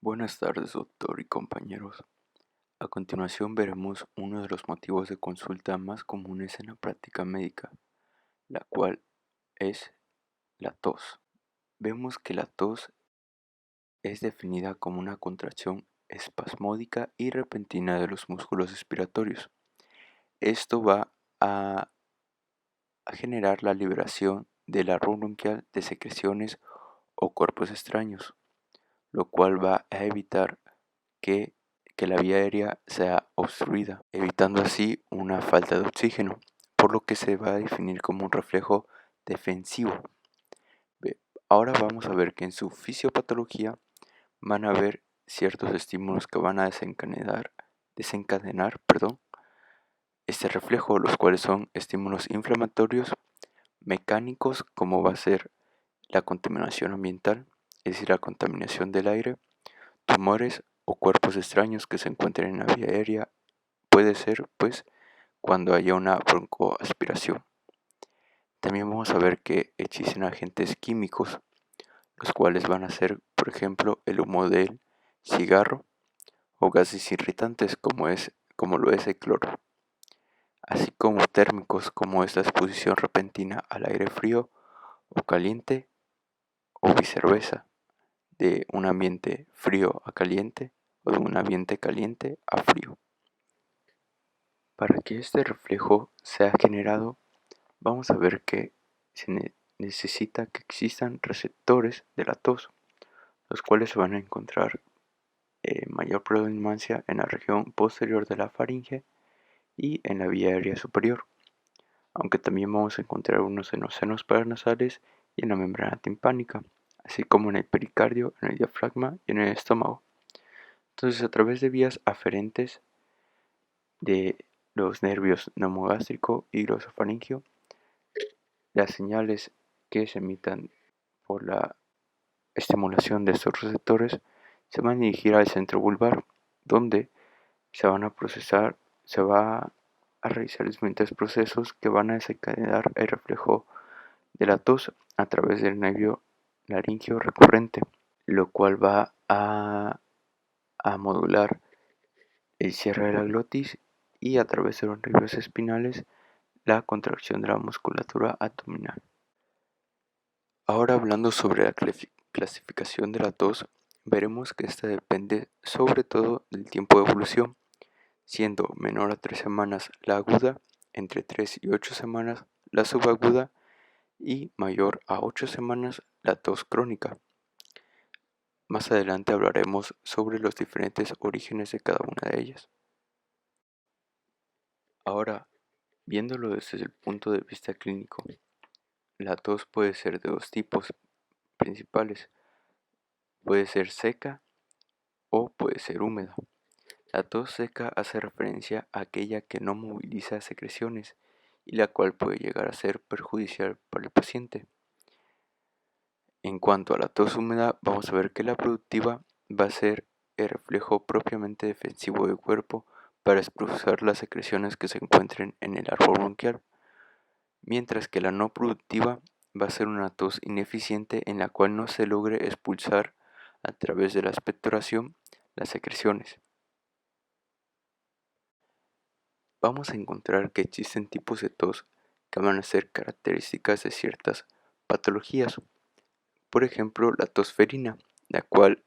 Buenas tardes, doctor y compañeros. A continuación veremos uno de los motivos de consulta más comunes en la práctica médica, la cual es la tos. Vemos que la tos es definida como una contracción espasmódica y repentina de los músculos respiratorios. Esto va a generar la liberación del árbol bronquial de secreciones o cuerpos extraños, lo cual va a evitar que la vía aérea sea obstruida, evitando así una falta de oxígeno, por lo que se va a definir como un reflejo defensivo. Ahora vamos a ver que en su fisiopatología van a haber ciertos estímulos que van a desencadenar este reflejo, los cuales son estímulos inflamatorios, mecánicos, como va a ser la contaminación ambiental, es decir, la contaminación del aire, tumores o cuerpos extraños que se encuentren en la vía aérea. Puede ser, pues, cuando haya una broncoaspiración. También vamos a ver que existen agentes químicos, los cuales van a ser, por ejemplo, el humo del cigarro o gases irritantes como lo es el cloro, así como térmicos como es la exposición repentina al aire frío o caliente o viceversa, de un ambiente frío a caliente o de un ambiente caliente a frío. Para que este reflejo sea generado, vamos a ver que se necesita que existan receptores de la tos, los cuales se van a encontrar mayor predominancia en la región posterior de la faringe y en la vía aérea superior, aunque también vamos a encontrar unos en los senos paranasales y en la membrana timpánica, así como en el pericardio, en el diafragma y en el estómago. Entonces, a través de vías aferentes de los nervios neumogástrico y glosofaringio, las señales que se emitan por la estimulación de estos receptores se van a dirigir al centro vulvar, donde se va a realizar diferentes procesos que van a desencadenar el reflejo de la tos a través del nervio laringio recurrente, lo cual va a modular el cierre de la glotis y a través de los nervios espinales la contracción de la musculatura abdominal. Ahora hablando sobre la clasificación de la tos, veremos que esta depende sobre todo del tiempo de evolución, siendo menor a 3 semanas la aguda, entre 3 y 8 semanas la subaguda y mayor a 8 semanas la tos crónica. Más adelante hablaremos sobre los diferentes orígenes de cada una de ellas. Ahora, viéndolo desde el punto de vista clínico, la tos puede ser de dos tipos principales. Puede ser seca o puede ser húmeda. La tos seca hace referencia a aquella que no moviliza secreciones y la cual puede llegar a ser perjudicial para el paciente. En cuanto a la tos húmeda, vamos a ver que la productiva va a ser el reflejo propiamente defensivo del cuerpo para expulsar las secreciones que se encuentren en el árbol bronquial, mientras que la no productiva va a ser una tos ineficiente en la cual no se logre expulsar a través de la expectoración las secreciones. Vamos a encontrar que existen tipos de tos que van a ser características de ciertas patologías. Por ejemplo, la tos ferina, la cual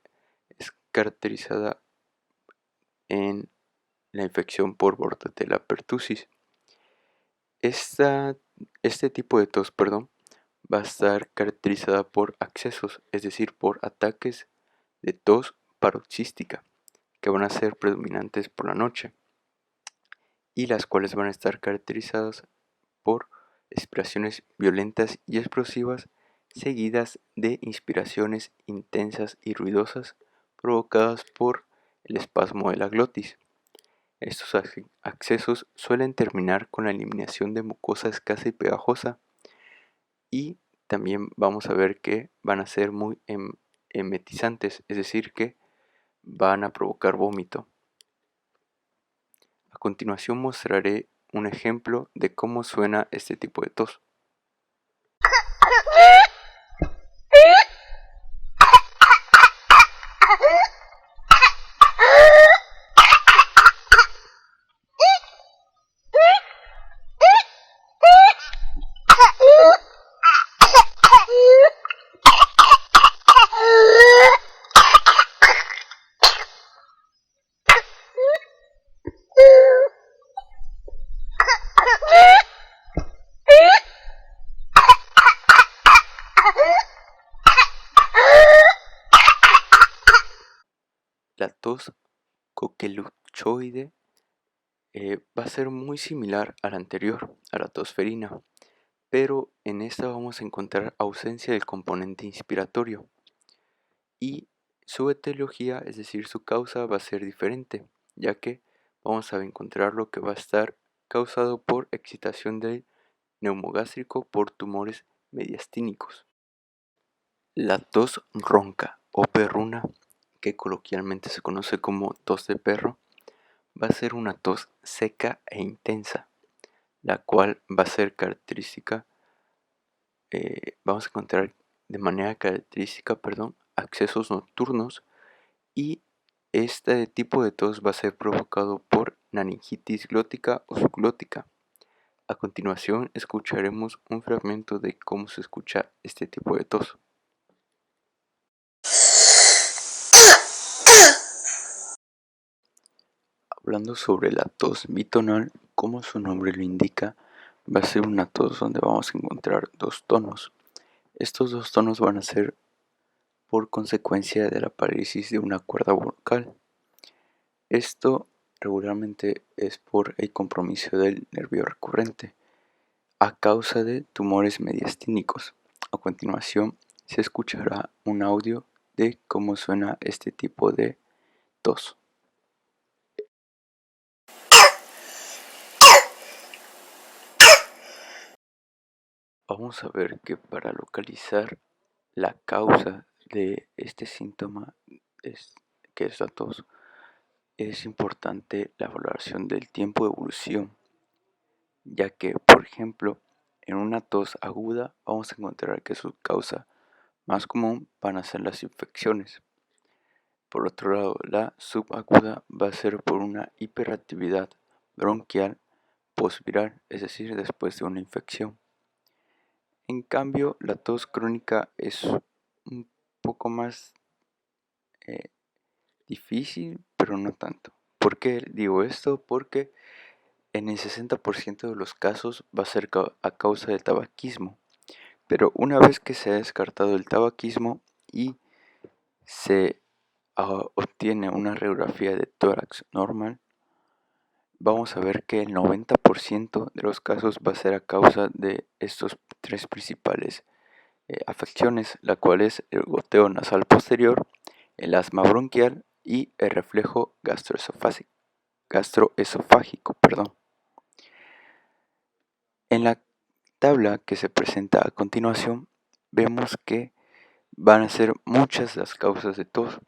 es caracterizada en la infección por Bordetella pertussis. Este tipo de tos, va a estar caracterizada por accesos, es decir, por ataques de tos paroxística, que van a ser predominantes por la noche y las cuales van a estar caracterizadas por expiraciones violentas y explosivas seguidas de inspiraciones intensas y ruidosas provocadas por el espasmo de la glotis. Estos accesos suelen terminar con la eliminación de mucosa escasa y pegajosa, y también vamos a ver que van a ser muy emetizantes, es decir, que van a provocar vómito. A continuación mostraré un ejemplo de cómo suena este tipo de tos. La tos coqueluchoide va a ser muy similar a la anterior, a la tos ferina, pero en esta vamos a encontrar ausencia del componente inspiratorio y su etiología, es decir, su causa va a ser diferente, ya que vamos a encontrar lo que va a estar causado por excitación del neumogástrico por tumores mediastínicos. La tos ronca o perruna, que coloquialmente se conoce como tos de perro, va a ser una tos seca e intensa, la cual va a ser característica, vamos a encontrar de manera característica, accesos nocturnos y este tipo de tos va a ser provocado por naringitis glótica o subglótica. A continuación escucharemos un fragmento de cómo se escucha este tipo de tos. Hablando sobre la tos bitonal, como su nombre lo indica, va a ser una tos donde vamos a encontrar dos tonos. Estos dos tonos van a ser por consecuencia de la parálisis de una cuerda vocal. Esto regularmente es por el compromiso del nervio recurrente a causa de tumores mediastínicos. A continuación se escuchará un audio de cómo suena este tipo de tos. Vamos a ver que para localizar la causa de este síntoma, que es la tos, es importante la valoración del tiempo de evolución, ya que, por ejemplo, en una tos aguda vamos a encontrar que su causa más común van a ser las infecciones. Por otro lado, la subaguda va a ser por una hiperactividad bronquial postviral, es decir, después de una infección. En cambio, la tos crónica es un poco más eh, difícil, pero no tanto. ¿Por qué digo esto? Porque en el 60% de los casos va a ser a causa del tabaquismo. Pero una vez que se ha descartado el tabaquismo y se obtiene una radiografía de tórax normal, vamos a ver que el 90% de los casos va a ser a causa de estos tres principales afecciones, la cual es el goteo nasal posterior, el asma bronquial y el reflejo gastroesofágico. En la tabla que se presenta a continuación, vemos que van a ser muchas las causas de tos,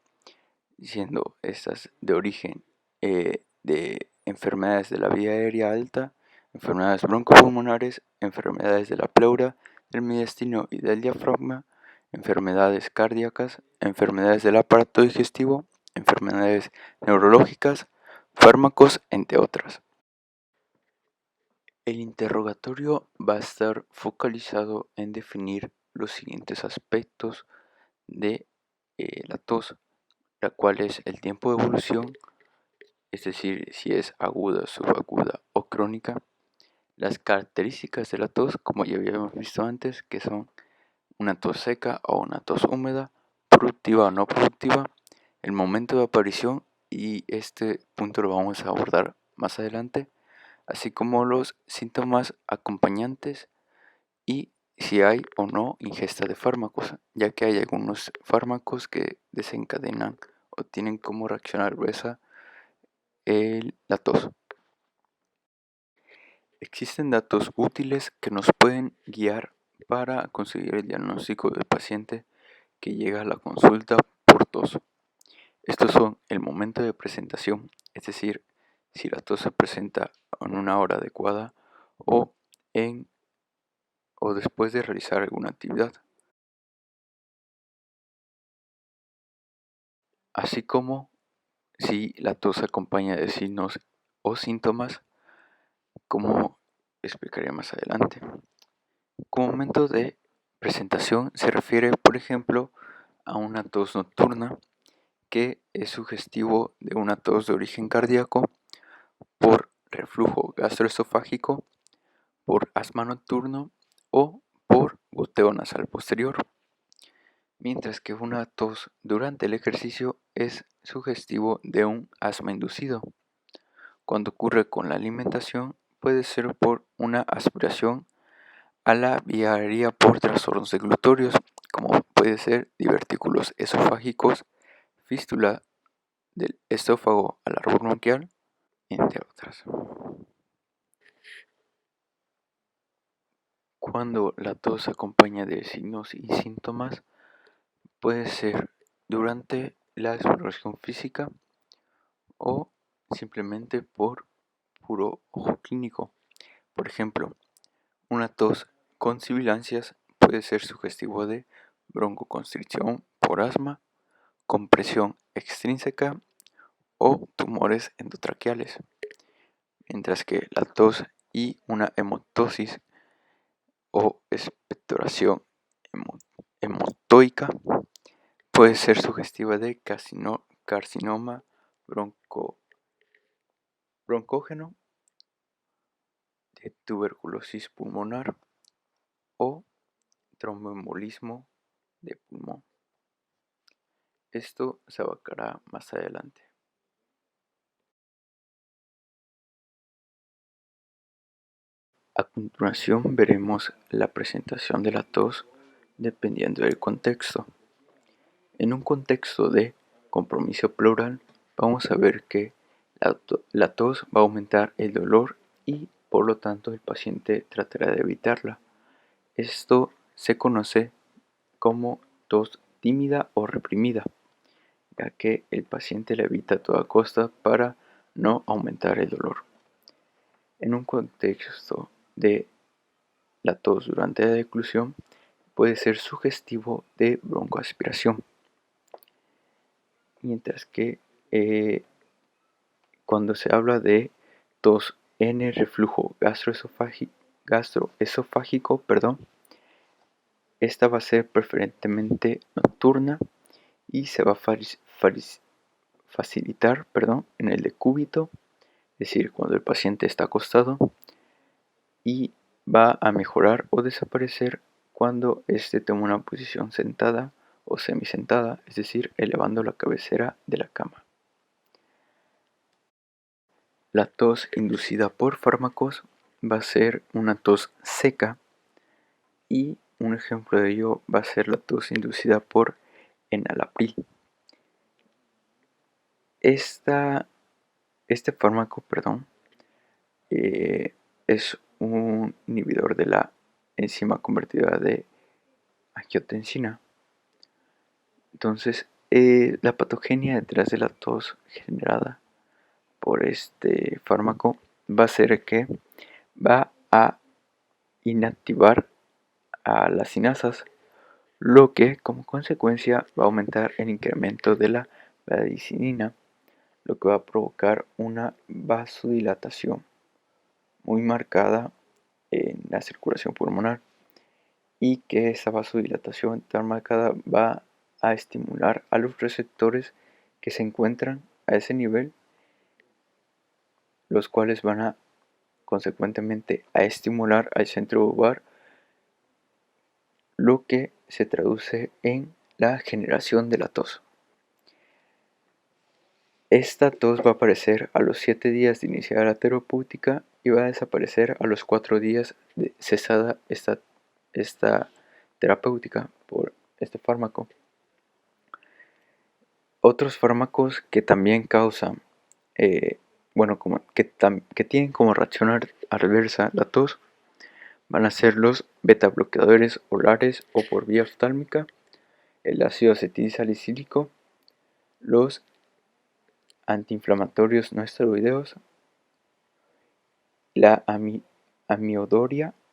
siendo estas de origen de enfermedades de la vía aérea alta, enfermedades broncopulmonares, enfermedades de la pleura, del mediastino y del diafragma, enfermedades cardíacas, enfermedades del aparato digestivo, enfermedades neurológicas, fármacos, entre otras. El interrogatorio va a estar focalizado en definir los siguientes aspectos de la tos, la cual es el tiempo de evolución, es decir, si es aguda, subaguda o crónica, las características de la tos, como ya habíamos visto antes, que son una tos seca o una tos húmeda, productiva o no productiva, el momento de aparición, y este punto lo vamos a abordar más adelante, así como los síntomas acompañantes y si hay o no ingesta de fármacos, ya que hay algunos fármacos que desencadenan o tienen como reacción adversa la tos. Existen datos útiles que nos pueden guiar para conseguir el diagnóstico del paciente que llega a la consulta por tos. Estos son el momento de presentación, es decir, si la tos se presenta en una hora adecuada o o después de realizar alguna actividad, así como si la tos acompaña de signos o síntomas, como explicaré más adelante. Como momento de presentación se refiere, por ejemplo, a una tos nocturna, que es sugestivo de una tos de origen cardíaco por reflujo gastroesofágico, por asma nocturno o por goteo nasal posterior. mientras que una tos durante el ejercicio es sugestivo de un asma inducido. Cuando ocurre con la alimentación, puede ser por una aspiración a la vía aérea por trastornos deglutorios, como puede ser divertículos esofágicos, fístula del esófago al árbol bronquial, entre otras. Cuando la tos se acompaña de signos y síntomas, puede ser durante la exploración física o simplemente por puro ojo clínico. Por ejemplo, una tos con sibilancias puede ser sugestivo de broncoconstricción por asma, compresión extrínseca o tumores endotraqueales, mientras que la tos y una hemotosis o expectoración hemotoica puede ser sugestiva de carcinoma broncógeno, de tuberculosis pulmonar o tromboembolismo de pulmón. Esto se abarcará más adelante. A continuación veremos la presentación de la tos dependiendo del contexto. En un contexto de compromiso pleural, vamos a ver que la tos va a aumentar el dolor y por lo tanto el paciente tratará de evitarla. Esto se conoce como tos tímida o reprimida, ya que el paciente la evita a toda costa para no aumentar el dolor. En un contexto de la tos durante la declusión, puede ser sugestivo de broncoaspiración, mientras que cuando se habla de tos en reflujo gastroesofágico, esta va a ser preferentemente nocturna y se va a facilitar en el decúbito, es decir, cuando el paciente está acostado, y va a mejorar o desaparecer cuando éste toma una posición sentada o semisentada, es decir, elevando la cabecera de la cama. La tos inducida por fármacos va a ser una tos seca y un ejemplo de ello va a ser la tos inducida por enalapril. Este fármaco, es un inhibidor de la enzima convertidora de angiotensina. Entonces, la patogenia detrás de la tos generada por este fármaco va a ser que va a inactivar a las sinasas, lo que como consecuencia va a aumentar el incremento de la bradicinina, lo que va a provocar una vasodilatación muy marcada en la circulación pulmonar, y que esa vasodilatación tan marcada va a estimular a los receptores que se encuentran a ese nivel, los cuales van a consecuentemente a estimular al centro bulbar, lo que se traduce en la generación de la tos. Esta tos va a aparecer a los 7 días de iniciar la terapéutica y va a desaparecer a los 4 días de cesada esta terapéutica por este fármaco. Otros fármacos que también causan, que tienen como reacción adversa la tos, van a ser los beta bloqueadores orales o por vía oftálmica, el ácido acetilsalicílico, los antiinflamatorios no esteroideos, la amidodarona,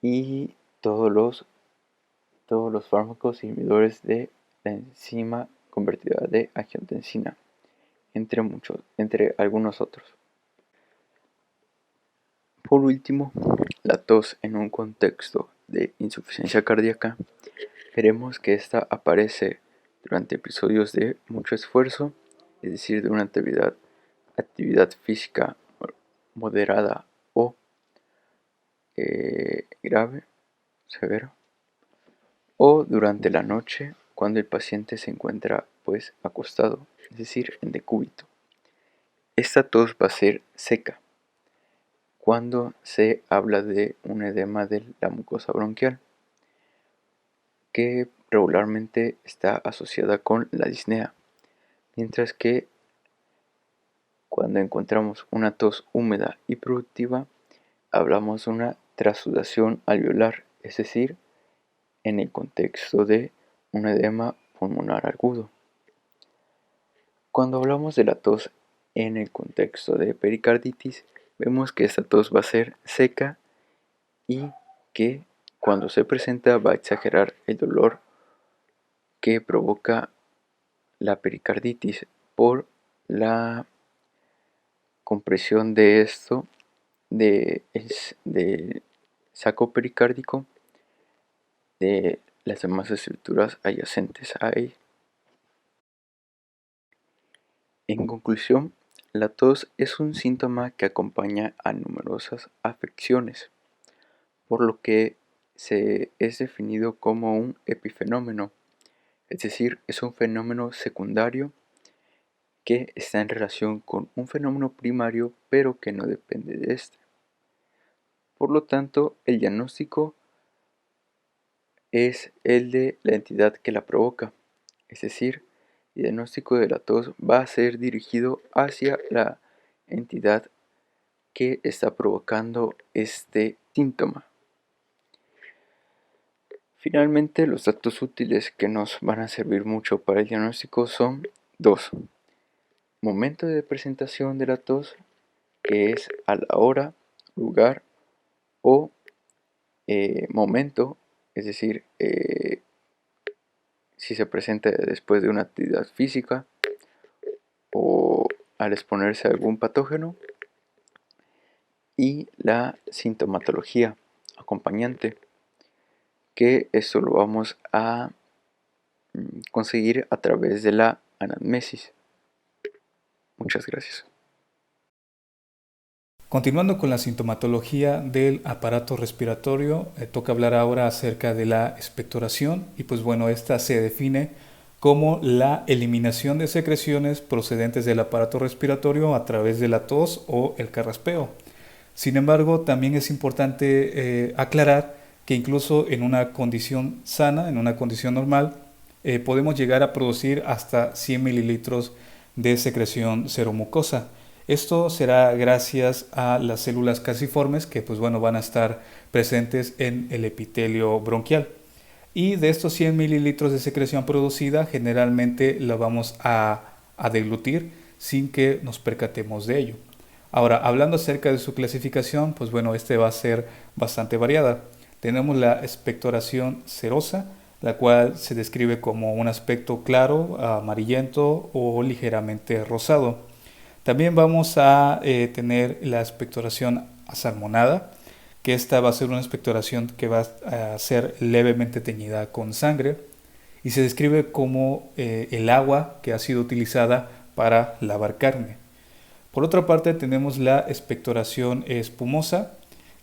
y todos los fármacos inhibidores de la enzima convertidora de angiotensina, entre algunos otros. Por último, la tos en un contexto de insuficiencia cardíaca, veremos que esta aparece durante episodios de mucho esfuerzo, es decir, de una actividad física moderada o grave, severo, o durante la noche cuando el paciente se encuentra acostado, es decir, en decúbito. Esta tos va a ser seca cuando se habla de un edema de la mucosa bronquial, que regularmente está asociada con la disnea, mientras que cuando encontramos una tos húmeda y productiva, hablamos de una transudación alveolar, es decir, en el contexto de un edema pulmonar agudo. Cuando hablamos de la tos en el contexto de pericarditis, vemos que esta tos va a ser seca y que cuando se presenta va a exagerar el dolor que provoca la pericarditis por la compresión de esto del saco pericárdico de las demás estructuras adyacentes a él. En conclusión, la tos es un síntoma que acompaña a numerosas afecciones, por lo que es definido como un epifenómeno, es decir, es un fenómeno secundario que está en relación con un fenómeno primario, pero que no depende de este. Por lo tanto, el diagnóstico es el de la entidad que la provoca, es decir, el diagnóstico de la tos va a ser dirigido hacia la entidad que está provocando este síntoma. Finalmente, los datos útiles que nos van a servir mucho para el diagnóstico son dos: momento de presentación de la tos, que es a la hora, lugar o momento, es decir, si se presenta después de una actividad física o al exponerse a algún patógeno, y la sintomatología acompañante, que esto lo vamos a conseguir a través de la anamnesis. Muchas gracias. Continuando con la sintomatología del aparato respiratorio, toca hablar ahora acerca de la expectoración y pues bueno, esta se define como la eliminación de secreciones procedentes del aparato respiratorio a través de la tos o el carraspeo. Sin embargo, también es importante aclarar que incluso en una condición sana, en una condición normal, podemos llegar a producir hasta 100 mililitros de secreción seromucosa. Esto será gracias a las células calciformes que pues bueno, van a estar presentes en el epitelio bronquial. Y de estos 100 mililitros de secreción producida, generalmente la vamos a deglutir sin que nos percatemos de ello. Ahora, hablando acerca de su clasificación, pues bueno, este va a ser bastante variada. Tenemos la expectoración serosa, la cual se describe como un aspecto claro, amarillento o ligeramente rosado. También vamos a tener la expectoración asalmonada, que esta va a ser una expectoración que va a ser levemente teñida con sangre y se describe como el agua que ha sido utilizada para lavar carne. Por otra parte tenemos la expectoración espumosa,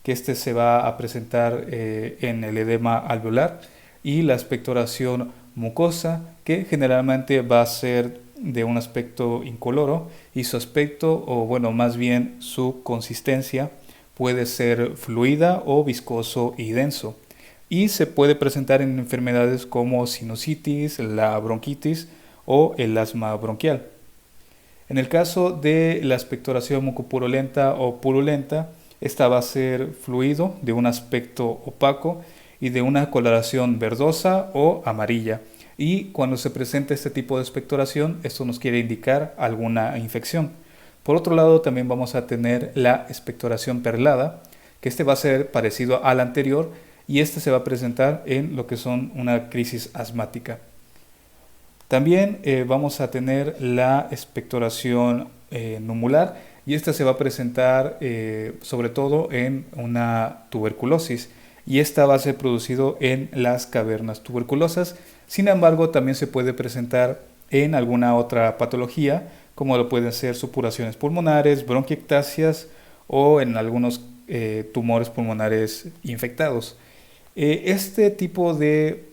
que este se va a presentar en el edema alveolar, y la expectoración mucosa, que generalmente va a ser de un aspecto incoloro y su aspecto, o bueno, más bien su consistencia, puede ser fluida o viscoso y denso. Y se puede presentar en enfermedades como sinusitis, la bronquitis o el asma bronquial. En el caso de la expectoración mucopurulenta o purulenta, esta va a ser fluido, de un aspecto opaco y de una coloración verdosa o amarilla. Y cuando se presenta este tipo de expectoración, esto nos quiere indicar alguna infección. Por otro lado, también vamos a tener la expectoración perlada, que este va a ser parecido al anterior y este se va a presentar en lo que son una crisis asmática. También vamos a tener la expectoración numular y esta se va a presentar sobre todo en una tuberculosis y esta va a ser producido en las cavernas tuberculosas. Sin embargo, también se puede presentar en alguna otra patología, como lo pueden ser supuraciones pulmonares, bronquiectasias o en algunos tumores pulmonares infectados. Este tipo de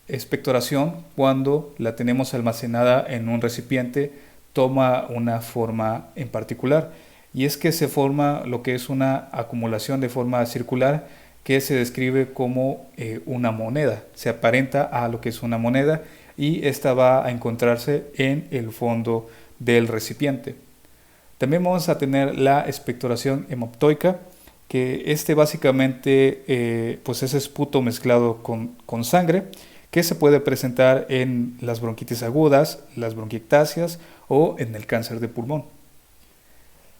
expectoración, cuando la tenemos almacenada en un recipiente, toma una forma en particular, y es que se forma lo que es una acumulación de forma circular que se describe como una moneda. Se aparenta a lo que es una moneda y esta va a encontrarse en el fondo del recipiente. También vamos a tener la expectoración hemoptoica, que básicamente pues es esputo mezclado con sangre, que se puede presentar en las bronquitis agudas, las bronquiectasias o en el cáncer de pulmón.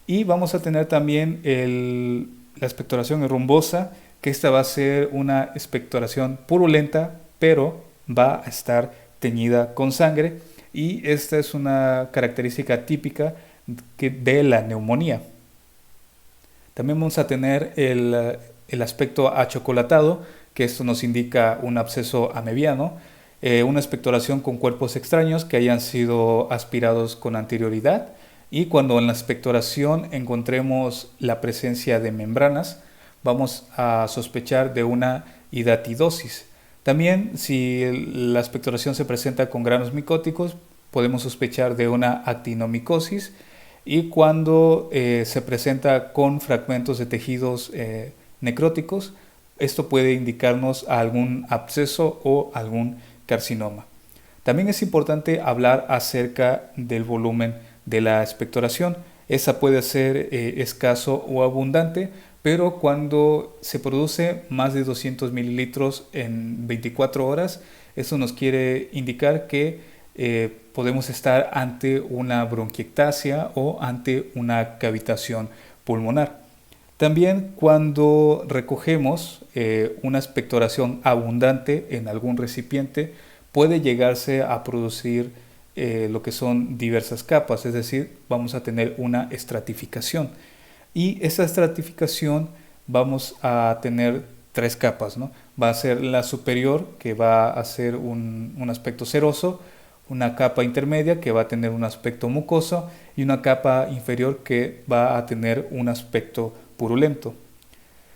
Y vamos a tener también la expectoración rumbosa, que esta va a ser una expectoración purulenta, pero va a estar teñida con sangre, y esta es una característica típica de la neumonía. También vamos a tener el aspecto achocolatado, que esto nos indica un absceso amebiano, una expectoración con cuerpos extraños que hayan sido aspirados con anterioridad, y cuando en la expectoración encontremos la presencia de membranas, vamos a sospechar de una hidatidosis. También, si la expectoración se presenta con granos micóticos, podemos sospechar de una actinomicosis, y cuando se presenta con fragmentos de tejidos necróticos, esto puede indicarnos algún absceso o algún carcinoma. También es importante hablar acerca del volumen de la expectoración. Esa puede ser escaso o abundante, pero cuando se produce más de 200 mililitros en 24 horas, eso nos quiere indicar que podemos estar ante una bronquiectasia o ante una cavitación pulmonar. También cuando recogemos una expectoración abundante en algún recipiente, puede llegarse a producir lo que son diversas capas, es decir, vamos a tener una estratificación. Y esa estratificación vamos a tener tres capas, ¿no? Va a ser la superior, que va a ser un aspecto seroso, una capa intermedia que va a tener un aspecto mucoso, y una capa inferior que va a tener un aspecto purulento.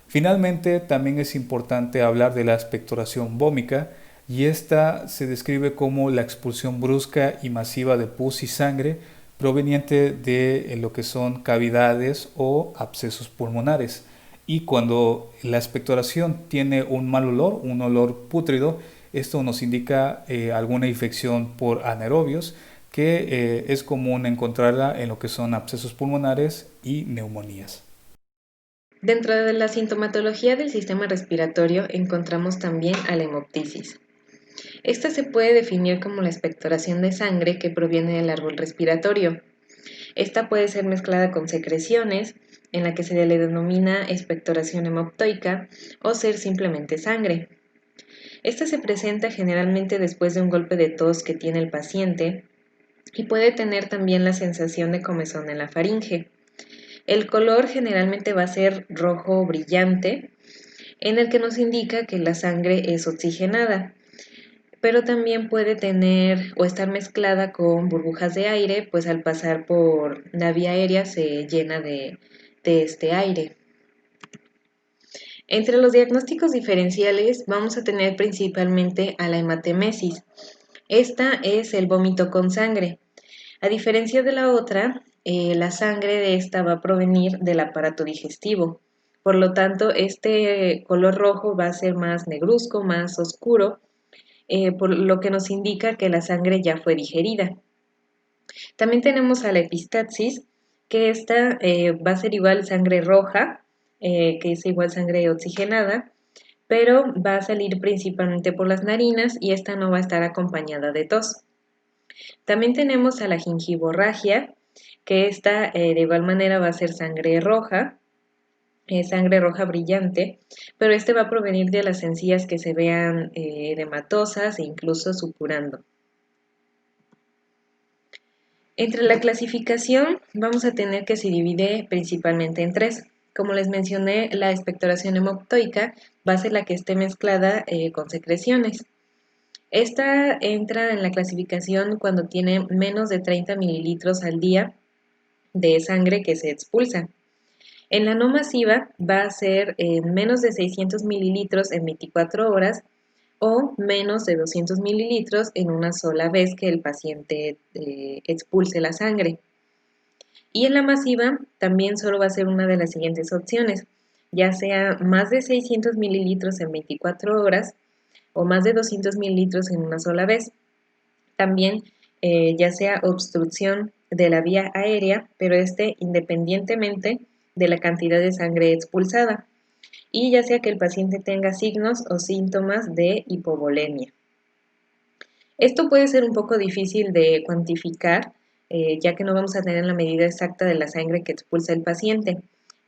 Finalmente, también es importante hablar de la expectoración vómica, y esta se describe como la expulsión brusca y masiva de pus y sangre proveniente de lo que son cavidades o abscesos pulmonares. Y cuando la expectoración tiene un mal olor, un olor pútrido, esto nos indica alguna infección por anaerobios, que es común encontrarla en lo que son abscesos pulmonares y neumonías. Dentro de la sintomatología del sistema respiratorio encontramos también a la hemoptisis. Esta se puede definir como la expectoración de sangre que proviene del árbol respiratorio. Esta puede ser mezclada con secreciones, en la que se le denomina expectoración hemoptoica, o ser simplemente sangre. Esta se presenta generalmente después de un golpe de tos que tiene el paciente, y puede tener también la sensación de comezón en la faringe. El color generalmente va a ser rojo brillante, en el que nos indica que la sangre es oxigenada, pero también puede tener o estar mezclada con burbujas de aire, pues al pasar por la vía aérea se llena de este aire. Entre los diagnósticos diferenciales vamos a tener principalmente a la hematemesis. Esta es el vómito con sangre. A diferencia de la otra, la sangre de esta va a provenir del aparato digestivo. Por lo tanto, este color rojo va a ser más negruzco, más oscuro, por lo que nos indica que la sangre ya fue digerida. También tenemos a la epistaxis, que esta va a ser igual sangre roja, que es igual sangre oxigenada, pero va a salir principalmente por las narinas, y esta no va a estar acompañada de tos. También tenemos a la gingivorragia, que esta de igual manera va a ser sangre roja brillante, pero este va a provenir de las encías que se vean edematosas e incluso supurando. Entre la clasificación vamos a tener que se divide principalmente en tres. Como les mencioné, la expectoración hemoptoica va a ser la que esté mezclada con secreciones. Esta entra en la clasificación cuando tiene menos de 30 mililitros al día de sangre que se expulsa. En la no masiva va a ser menos de 600 mililitros en 24 horas o menos de 200 mililitros en una sola vez que el paciente expulse la sangre. Y en la masiva también solo va a ser una de las siguientes opciones, ya sea más de 600 mililitros en 24 horas o más de 200 mililitros en una sola vez. También ya sea obstrucción de la vía aérea, pero independientemente de la cantidad de sangre expulsada, y ya sea que el paciente tenga signos o síntomas de hipovolemia. Esto puede ser un poco difícil de cuantificar, ya que no vamos a tener la medida exacta de la sangre que expulsa el paciente,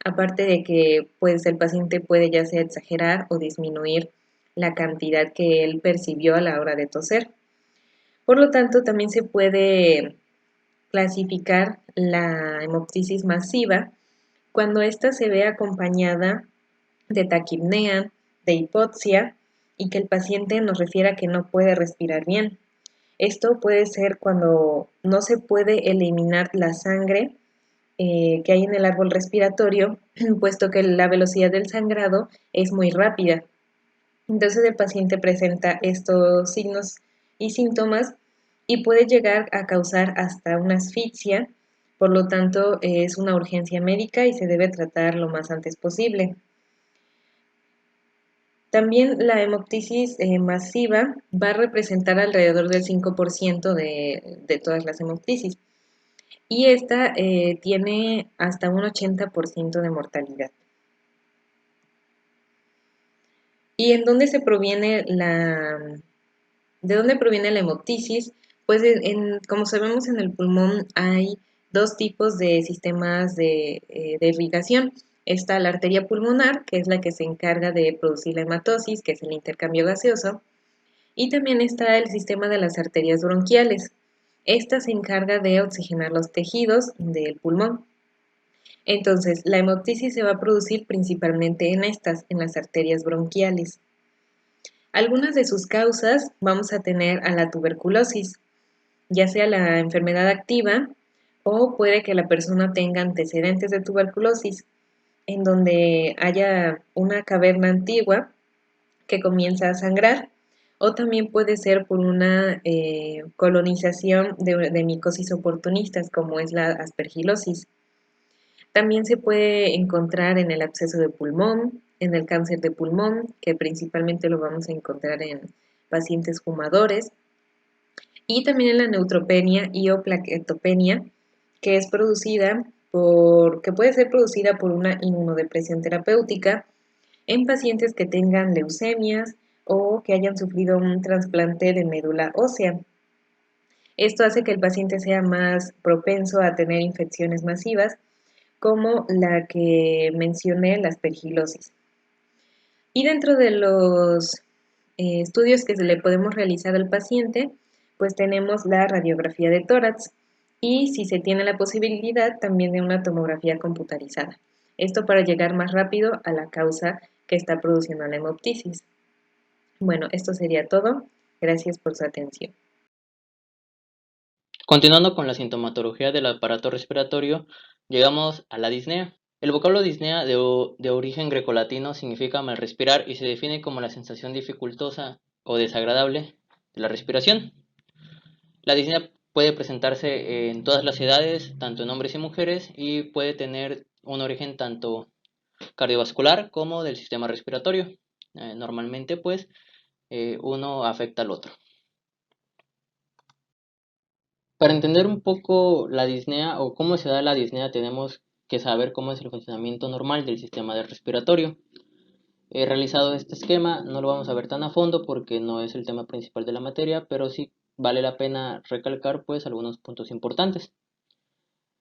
aparte de que pues, el paciente puede ya sea exagerar o disminuir la cantidad que él percibió a la hora de toser. Por lo tanto, también se puede clasificar la hemoptisis masiva cuando ésta se ve acompañada de taquipnea, de hipoxia y que el paciente nos refiera que no puede respirar bien. Esto puede ser cuando no se puede eliminar la sangre que hay en el árbol respiratorio, puesto que la velocidad del sangrado es muy rápida. Entonces el paciente presenta estos signos y síntomas y puede llegar a causar hasta una asfixia, por lo tanto es una urgencia médica y se debe tratar lo más antes posible. También la hemoptisis masiva va a representar alrededor del 5% de todas las hemoptisis y esta tiene hasta un 80% de mortalidad. ¿Y en dónde se proviene de dónde proviene la hemoptisis? Pues como sabemos en el pulmón hay dos tipos de sistemas de irrigación. Está la arteria pulmonar, que es la que se encarga de producir la hematosis, que es el intercambio gaseoso, y también está el sistema de las arterias bronquiales. Esta se encarga de oxigenar los tejidos del pulmón. Entonces, la hemoptisis se va a producir principalmente en las arterias bronquiales. Algunas de sus causas vamos a tener a la tuberculosis, ya sea la enfermedad activa o puede que la persona tenga antecedentes de tuberculosis, en donde haya una caverna antigua que comienza a sangrar, o también puede ser por una colonización de micosis oportunistas, como es la aspergilosis. También se puede encontrar en el absceso de pulmón, en el cáncer de pulmón, que principalmente lo vamos a encontrar en pacientes fumadores, y también en la neutropenia y o plaquetopenia, que es que puede ser producida por una inmunodepresión terapéutica en pacientes que tengan leucemias o que hayan sufrido un trasplante de médula ósea. Esto hace que el paciente sea más propenso a tener infecciones masivas, como la que mencioné, la aspergilosis. Y dentro de los estudios que se le podemos realizar al paciente, pues tenemos la radiografía de tórax y si se tiene la posibilidad también de una tomografía computarizada. Esto para llegar más rápido a la causa que está produciendo la hemoptisis. Bueno, esto sería todo. Gracias por su atención. Continuando con la sintomatología del aparato respiratorio, llegamos a la disnea. El vocablo disnea de origen grecolatino significa mal respirar y se define como la sensación dificultosa o desagradable de la respiración. La disnea puede presentarse en todas las edades, tanto en hombres y mujeres, y puede tener un origen tanto cardiovascular como del sistema respiratorio. Normalmente, pues, uno afecta al otro. Para entender un poco la disnea o cómo se da la disnea, tenemos que saber cómo es el funcionamiento normal del sistema respiratorio. He realizado este esquema, no lo vamos a ver tan a fondo porque no es el tema principal de la materia, pero sí vale la pena recalcar pues algunos puntos importantes.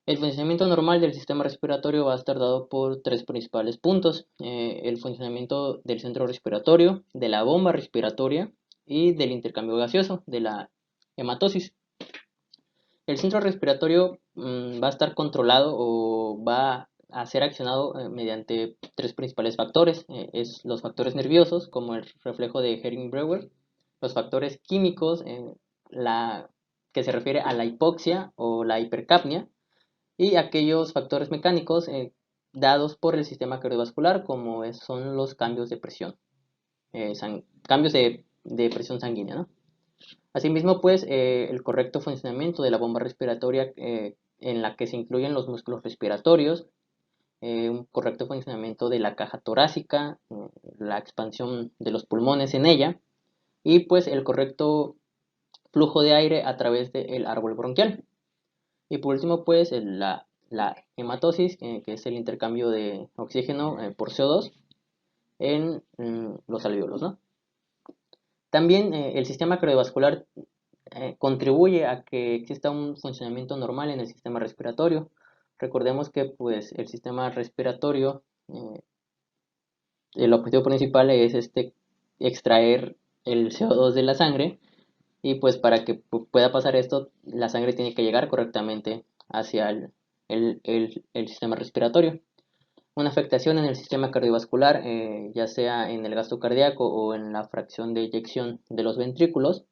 El funcionamiento normal del sistema respiratorio va a estar dado por tres principales puntos. El funcionamiento del centro respiratorio, de la bomba respiratoria y del intercambio gaseoso, de la hematosis. El centro respiratorio va a estar controlado o va a ser accionado mediante tres principales factores. Es los factores nerviosos, como el reflejo de Hering-Breuer, los factores químicos, que se refiere a la hipoxia o la hipercapnia, y aquellos factores mecánicos dados por el sistema cardiovascular, como son los cambios de presión, cambios de presión sanguínea, ¿no? Asimismo, pues, el correcto funcionamiento de la bomba respiratoria, en la que se incluyen los músculos respiratorios, un correcto funcionamiento de la caja torácica, la expansión de los pulmones en ella, y pues el correcto flujo de aire a través del árbol bronquial. Y por último, pues, la hematosis, que es el intercambio de oxígeno por CO2 en los alvéolos, ¿no? También el sistema cardiovascular contribuye a que exista un funcionamiento normal en el sistema respiratorio. Recordemos que pues el sistema respiratorio, el objetivo principal es extraer el CO2 de la sangre, y pues para que pueda pasar esto, la sangre tiene que llegar correctamente hacia el sistema respiratorio. Una afectación en el sistema cardiovascular, ya sea en el gasto cardíaco o en la fracción de eyección de los ventrículos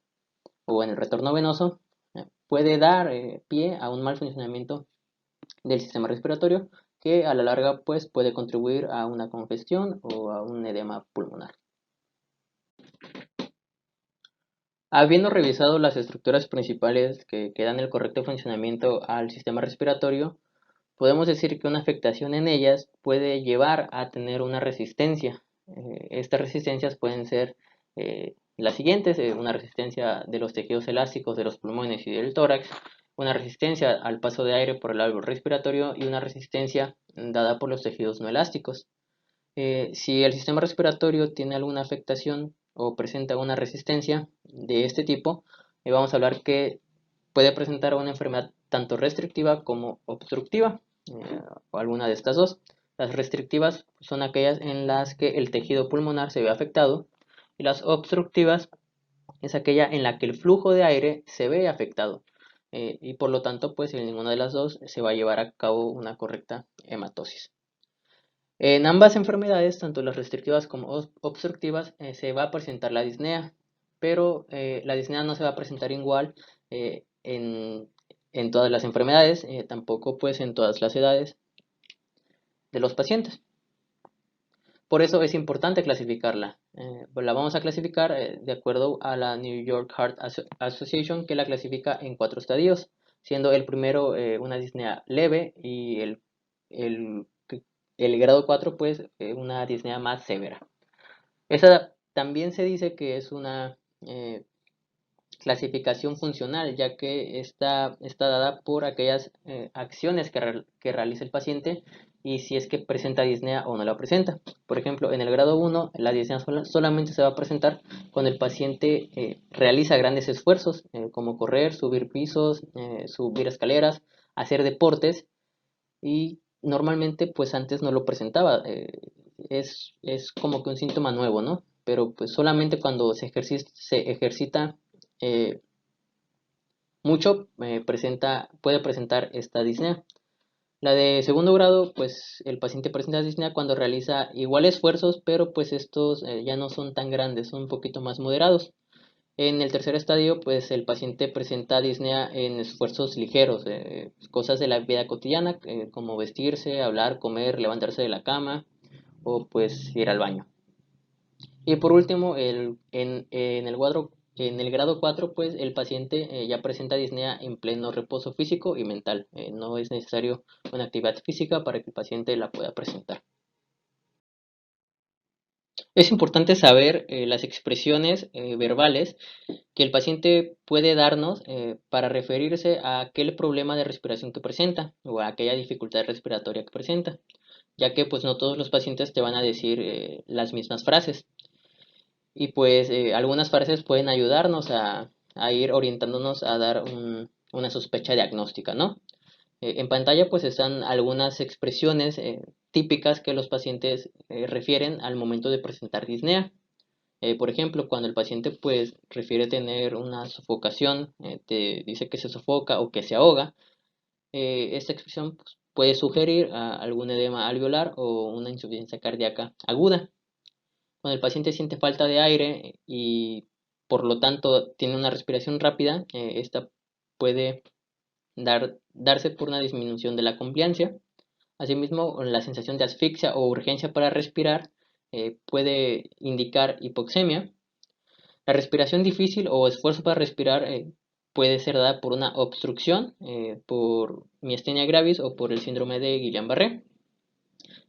o en el retorno venoso, puede dar pie a un mal funcionamiento del sistema respiratorio, que a la larga pues puede contribuir a una congestión o a un edema pulmonar. Habiendo revisado las estructuras principales que dan el correcto funcionamiento al sistema respiratorio, podemos decir que una afectación en ellas puede llevar a tener una resistencia. Estas resistencias pueden ser las siguientes: una resistencia de los tejidos elásticos de los pulmones y del tórax, una resistencia al paso de aire por el árbol respiratorio y una resistencia dada por los tejidos no elásticos. Si el sistema respiratorio tiene alguna afectación o presenta una resistencia de este tipo, vamos a hablar que puede presentar una enfermedad tanto restrictiva como obstructiva, o alguna de estas dos. Las restrictivas son aquellas en las que el tejido pulmonar se ve afectado, y las obstructivas es aquella en la que el flujo de aire se ve afectado, y por lo tanto, pues en ninguna de las dos se va a llevar a cabo una correcta hematosis. En ambas enfermedades, tanto las restrictivas como obstructivas, se va a presentar la disnea, pero la disnea no se va a presentar igual en todas las enfermedades, tampoco pues en todas las edades de los pacientes. Por eso es importante clasificarla. La vamos a clasificar de acuerdo a la New York Heart Association, que la clasifica en 4 estadios, siendo el primero una disnea leve y el grado 4 pues una disnea más severa. Esa también se dice que es una clasificación funcional, ya que está dada por aquellas acciones que realiza el paciente y si es que presenta disnea o no la presenta. Por ejemplo, en el grado 1, la disnea solamente se va a presentar cuando el paciente realiza grandes esfuerzos, como correr, subir pisos, subir escaleras, hacer deportes, y normalmente pues antes no lo presentaba. Es como que un síntoma nuevo, ¿no? Pero pues solamente cuando se ejercita mucho, puede presentar esta disnea. La de segundo grado, pues el paciente presenta disnea cuando realiza igual esfuerzos, pero pues estos ya no son tan grandes, son un poquito más moderados. En el tercer estadio, pues el paciente presenta disnea en esfuerzos ligeros, cosas de la vida cotidiana, como vestirse, hablar, comer, levantarse de la cama o pues ir al baño. Y por último, en el grado 4, pues el paciente ya presenta disnea en pleno reposo físico y mental. No es necesario una actividad física para que el paciente la pueda presentar. Es importante saber las expresiones verbales que el paciente puede darnos para referirse a aquel problema de respiración que presenta o a aquella dificultad respiratoria que presenta, ya que pues no todos los pacientes te van a decir las mismas frases. Y pues algunas frases pueden ayudarnos a ir orientándonos a dar una sospecha diagnóstica, ¿no? En pantalla pues están algunas expresiones típicas que los pacientes refieren al momento de presentar disnea. Por ejemplo, cuando el paciente pues refiere tener una sofocación, te dice que se sofoca o que se ahoga, esta expresión pues, puede sugerir algún edema alveolar o una insuficiencia cardíaca aguda. Cuando el paciente siente falta de aire y por lo tanto tiene una respiración rápida, esta puede darse por una disminución de la compliancia. Asimismo, la sensación de asfixia o urgencia para respirar puede indicar hipoxemia. La respiración difícil o esfuerzo para respirar puede ser dada por una obstrucción, por miastenia gravis o por el síndrome de Guillain-Barré.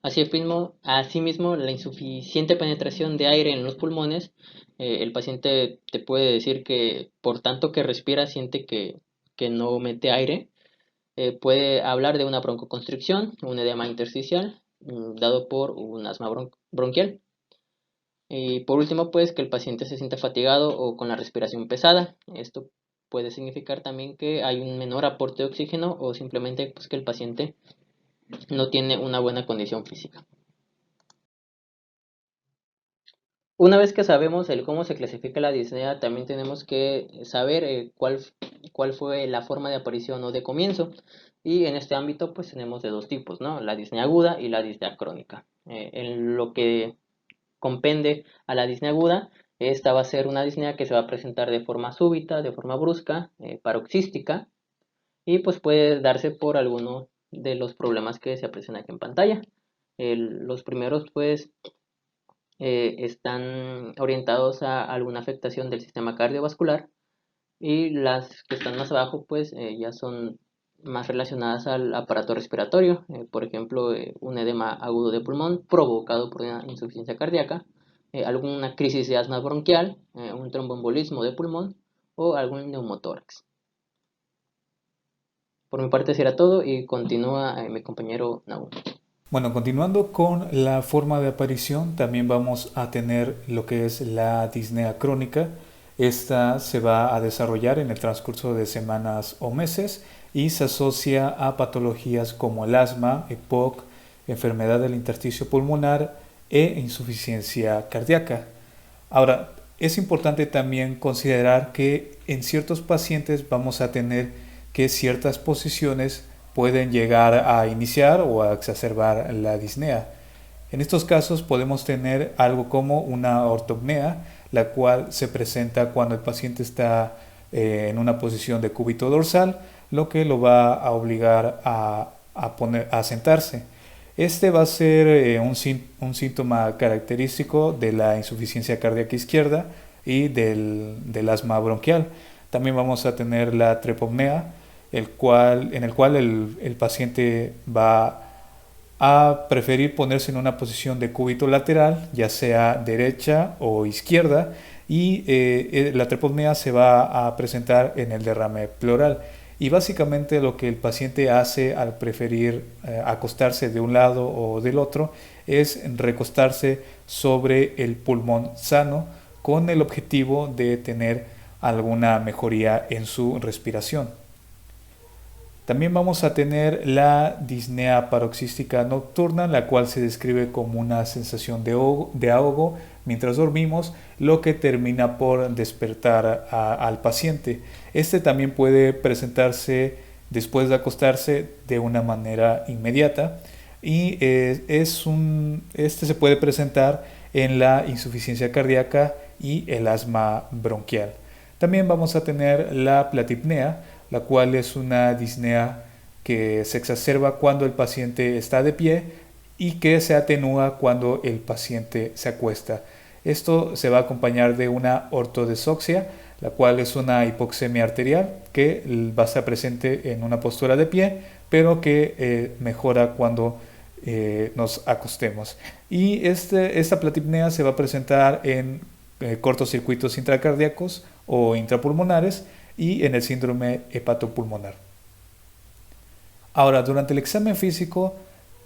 Asimismo, la insuficiente penetración de aire en los pulmones, el paciente te puede decir que por tanto que respira siente que no mete aire. Puede hablar de una broncoconstricción, un edema intersticial, dado por un asma bronquial. Y por último, pues que el paciente se sienta fatigado o con la respiración pesada. Esto puede significar también que hay un menor aporte de oxígeno o simplemente pues, que el paciente no tiene una buena condición física. Una vez que sabemos el cómo se clasifica la disnea, también tenemos que saber cuál fue la forma de aparición o de comienzo. Y en este ámbito pues tenemos de dos tipos, ¿no? La disnea aguda y la disnea crónica. En lo que compende a la disnea aguda, esta va a ser una disnea que se va a presentar de forma súbita, de forma brusca, paroxística, y pues puede darse por alguno de los problemas que se aprecian aquí en pantalla. Los primeros pues están orientados a alguna afectación del sistema cardiovascular, y las que están más abajo pues ya son más relacionadas al aparato respiratorio, por ejemplo un edema agudo de pulmón provocado por una insuficiencia cardíaca, alguna crisis de asma bronquial, un tromboembolismo de pulmón o algún neumotórax. Por mi parte será todo y continúa mi compañero Naum. Bueno, continuando con la forma de aparición, también vamos a tener lo que es la disnea crónica. Esta se va a desarrollar en el transcurso de semanas o meses y se asocia a patologías como el asma, EPOC, enfermedad del intersticio pulmonar e insuficiencia cardíaca. Ahora, es importante también considerar que en ciertos pacientes vamos a tener que ciertas posiciones pueden llegar a iniciar o a exacerbar la disnea. En estos casos podemos tener algo como una ortopnea, la cual se presenta cuando el paciente está en una posición de cúbito dorsal, lo que lo va a obligar a sentarse. Este va a ser un síntoma característico de la insuficiencia cardíaca izquierda y del asma bronquial. También vamos a tener la trepopnea, en el cual el paciente va a preferir ponerse en una posición de cúbito lateral, ya sea derecha o izquierda, y la trepopnea se va a presentar en el derrame pleural. Y básicamente lo que el paciente hace al preferir acostarse de un lado o del otro es recostarse sobre el pulmón sano con el objetivo de tener alguna mejoría en su respiración. También vamos a tener la disnea paroxística nocturna, la cual se describe como una sensación de ahogo mientras dormimos, lo que termina por despertar al paciente. Este también puede presentarse después de acostarse de una manera inmediata y este se puede presentar en la insuficiencia cardíaca y el asma bronquial. También vamos a tener la platipnea, la cual es una disnea que se exacerba cuando el paciente está de pie y que se atenúa cuando el paciente se acuesta. Esto se va a acompañar de una ortodesoxia, la cual es una hipoxemia arterial que va a estar presente en una postura de pie, pero que mejora cuando nos acostemos. Y esta platipnea se va a presentar en cortocircuitos intracardíacos o intrapulmonares y en el síndrome hepatopulmonar. Ahora, durante el examen físico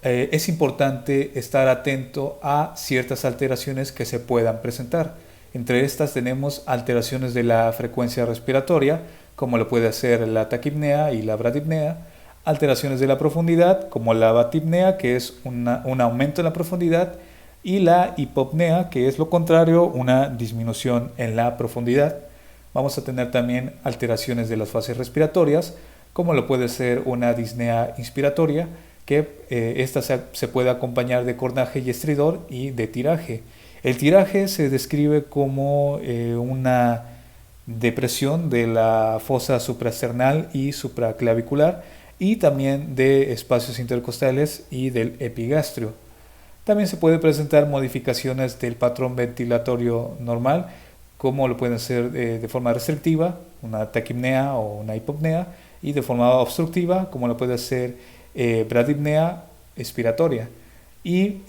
es importante estar atento a ciertas alteraciones que se puedan presentar. Entre estas tenemos alteraciones de la frecuencia respiratoria, como lo puede ser la taquipnea y la bradipnea, alteraciones de la profundidad, como la batipnea, que es un aumento en la profundidad, y la hipopnea, que es lo contrario, una disminución en la profundidad. Vamos a tener también alteraciones de las fases respiratorias, como lo puede ser una disnea inspiratoria, que esta se puede acompañar de cornaje y estridor y de tiraje. El tiraje se describe como una depresión de la fosa suprasternal y supraclavicular, y también de espacios intercostales y del epigastrio. También se puede presentar modificaciones del patrón ventilatorio normal, como lo pueden ser de forma restrictiva, una taquipnea o una hipopnea, y de forma obstructiva, como lo puede ser bradipnea expiratoria. Y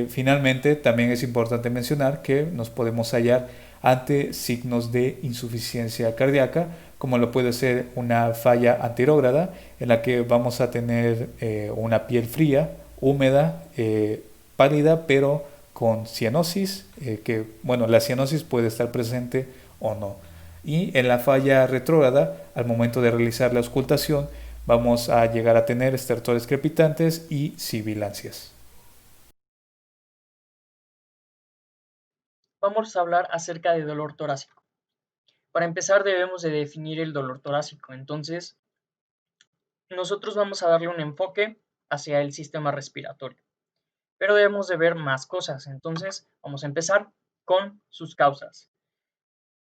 finalmente también es importante mencionar que nos podemos hallar ante signos de insuficiencia cardíaca, como lo puede ser una falla anterógrada, en la que vamos a tener una piel fría, húmeda, pálida, pero con cianosis, que bueno, la cianosis puede estar presente o no. Y en la falla retrógrada, al momento de realizar la auscultación, vamos a llegar a tener estertores crepitantes y sibilancias. Vamos a hablar acerca de dolor torácico. Para empezar debemos de definir el dolor torácico. Entonces, nosotros vamos a darle un enfoque hacia el sistema respiratorio, pero debemos de ver más cosas. Entonces, vamos a empezar con sus causas.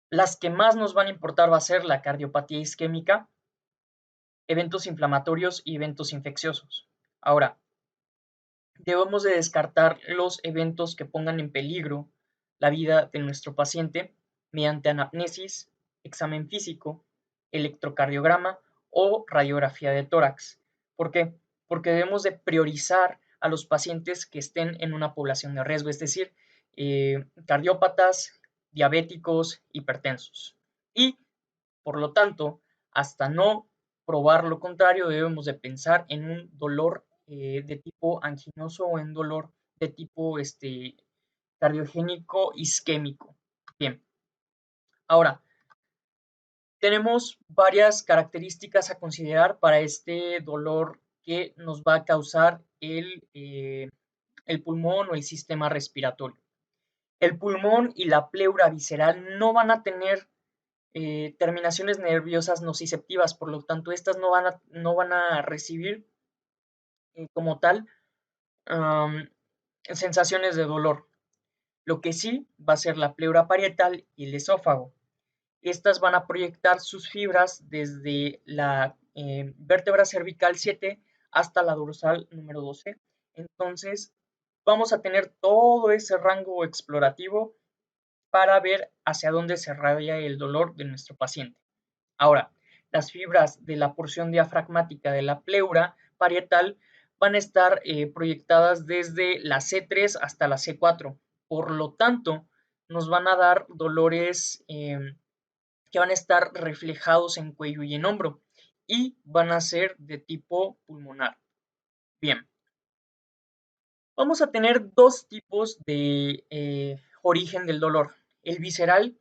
Las que más nos van a importar va a ser la cardiopatía isquémica, eventos inflamatorios y eventos infecciosos. Ahora, debemos de descartar los eventos que pongan en peligro la vida de nuestro paciente mediante anamnesis, examen físico, electrocardiograma o radiografía de tórax. ¿Por qué? Porque debemos de priorizar a los pacientes que estén en una población de riesgo, es decir, cardiópatas, diabéticos, hipertensos. Y, por lo tanto, hasta no probar lo contrario, debemos de pensar en un dolor de tipo anginoso o en dolor de tipo cardiogénico isquémico. Bien, ahora, tenemos varias características a considerar para este dolor que nos va a causar el pulmón o el sistema respiratorio. El pulmón y la pleura visceral no van a tener terminaciones nerviosas nociceptivas, por lo tanto, estas no van a recibir como tal sensaciones de dolor. Lo que sí va a ser la pleura parietal y el esófago. Estas van a proyectar sus fibras desde la vértebra cervical 7 hasta la dorsal número 12. Entonces, vamos a tener todo ese rango explorativo para ver hacia dónde se radia el dolor de nuestro paciente. Ahora, las fibras de la porción diafragmática de la pleura parietal van a estar proyectadas desde la C3 hasta la C4. Por lo tanto, nos van a dar dolores que van a estar reflejados en cuello y en hombro y van a ser de tipo pulmonar. Bien, vamos a tener dos tipos de origen del dolor. El visceral,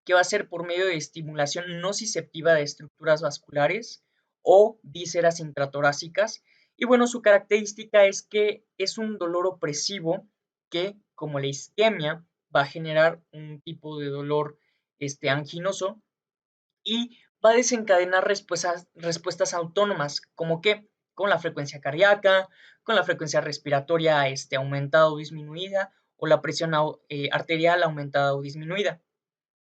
que va a ser por medio de estimulación nociceptiva de estructuras vasculares o vísceras intratorácicas. Y bueno, su característica es que es un dolor opresivo que, como la isquemia, va a generar un tipo de dolor anginoso y va a desencadenar respuestas autónomas, como que con la frecuencia cardíaca, con la frecuencia respiratoria aumentada o disminuida, o la presión arterial aumentada o disminuida.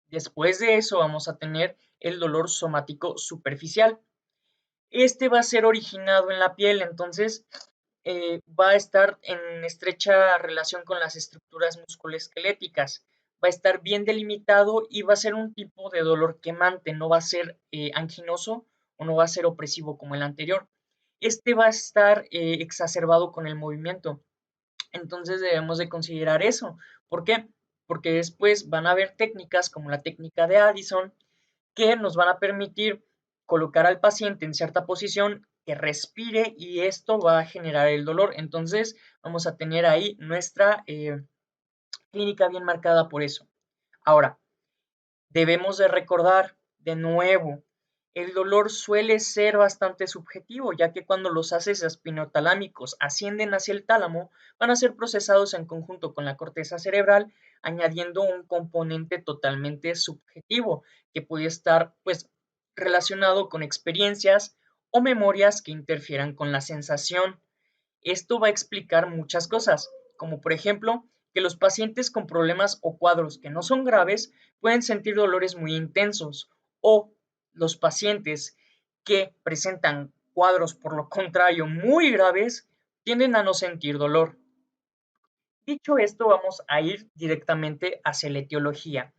Después de eso vamos a tener el dolor somático superficial. Este va a ser originado en la piel, entonces va a estar en estrecha relación con las estructuras musculoesqueléticas. Va a estar bien delimitado y va a ser un tipo de dolor quemante, no va a ser anginoso o no va a ser opresivo como el anterior. Este va a estar exacerbado con el movimiento. Entonces debemos de considerar eso. ¿Por qué? Porque después van a haber técnicas como la técnica de Addison que nos van a permitir colocar al paciente en cierta posición que respire y esto va a generar el dolor. Entonces vamos a tener ahí nuestra clínica bien marcada por eso. Ahora, debemos de recordar de nuevo, el dolor suele ser bastante subjetivo, ya que cuando los haces espinotalámicos ascienden hacia el tálamo, van a ser procesados en conjunto con la corteza cerebral, añadiendo un componente totalmente subjetivo, que puede estar pues relacionado con experiencias o memorias que interfieran con la sensación. Esto va a explicar muchas cosas, como por ejemplo que los pacientes con problemas o cuadros que no son graves pueden sentir dolores muy intensos o los pacientes que presentan cuadros, por lo contrario, muy graves, tienden a no sentir dolor. Dicho esto, vamos a ir directamente hacia la etiología.